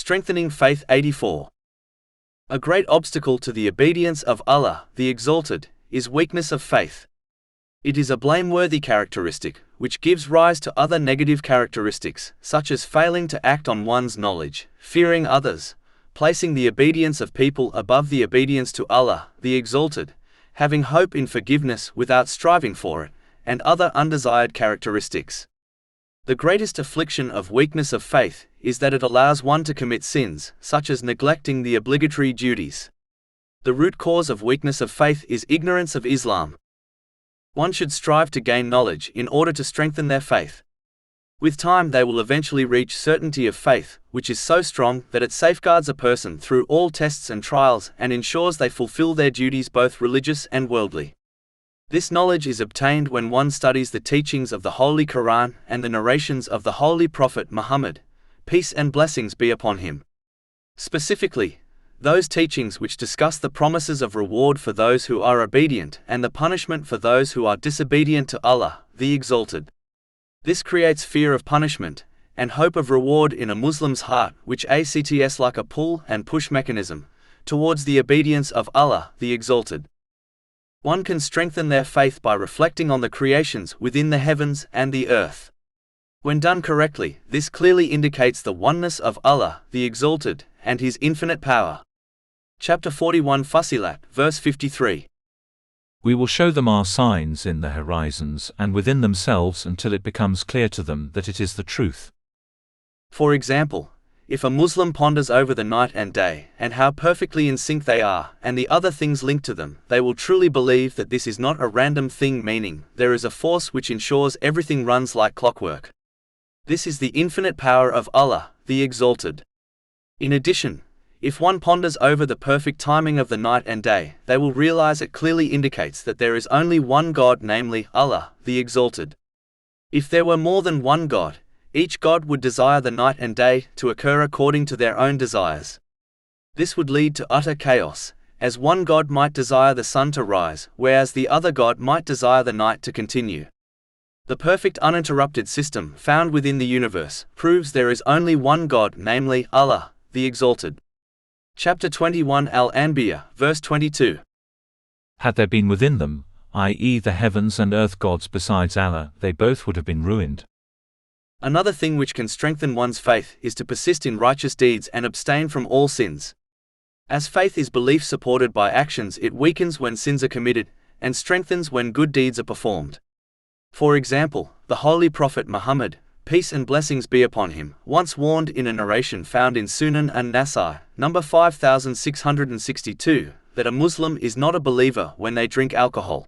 Strengthening Faith 84. A great obstacle to the obedience of Allah, the Exalted, is weakness of faith. It is a blameworthy characteristic, which gives rise to other negative characteristics, such as failing to act on one's knowledge, fearing others, placing the obedience of people above the obedience to Allah, the Exalted, having hope in forgiveness without striving for it, and other undesired characteristics. The greatest affliction of weakness of faith is that it allows one to commit sins, such as neglecting the obligatory duties. The root cause of weakness of faith is ignorance of Islam. One should strive to gain knowledge in order to strengthen their faith. With time they will eventually reach certainty of faith, which is so strong that it safeguards a person through all tests and trials and ensures they fulfill their duties both religious and worldly. This knowledge is obtained when one studies the teachings of the Holy Quran and the narrations of the Holy Prophet Muhammad, peace and blessings be upon him. Specifically, those teachings which discuss the promises of reward for those who are obedient and the punishment for those who are disobedient to Allah, the Exalted. This creates fear of punishment and hope of reward in a Muslim's heart, which acts like a pull and push mechanism towards the obedience of Allah, the Exalted. One can strengthen their faith by reflecting on the creations within the heavens and the earth. When done correctly, this clearly indicates the oneness of Allah, the Exalted, and His infinite power. Chapter 41 Fussilat, verse 53. We will show them our signs in the horizons and within themselves until it becomes clear to them that it is the truth. For example, if a Muslim ponders over the night and day, and how perfectly in sync they are, and the other things linked to them, they will truly believe that this is not a random thing, meaning there is a force which ensures everything runs like clockwork. This is the infinite power of Allah, the Exalted. In addition, if one ponders over the perfect timing of the night and day, they will realize it clearly indicates that there is only one God, namely Allah, the Exalted. If there were more than one God, each God would desire the night and day to occur according to their own desires. This would lead to utter chaos, as one God might desire the sun to rise, whereas the other God might desire the night to continue. The perfect uninterrupted system found within the universe proves there is only one God, namely Allah, the Exalted. Chapter 21 Al-Anbiya, verse 22. Had there been within them, i.e. the heavens and earth gods besides Allah, they both would have been ruined. Another thing which can strengthen one's faith is to persist in righteous deeds and abstain from all sins. As faith is belief supported by actions, it weakens when sins are committed, and strengthens when good deeds are performed. For example, the Holy Prophet Muhammad, peace and blessings be upon him, once warned in a narration found in Sunan an-Nasai, number 5662, that a Muslim is not a believer when they drink alcohol.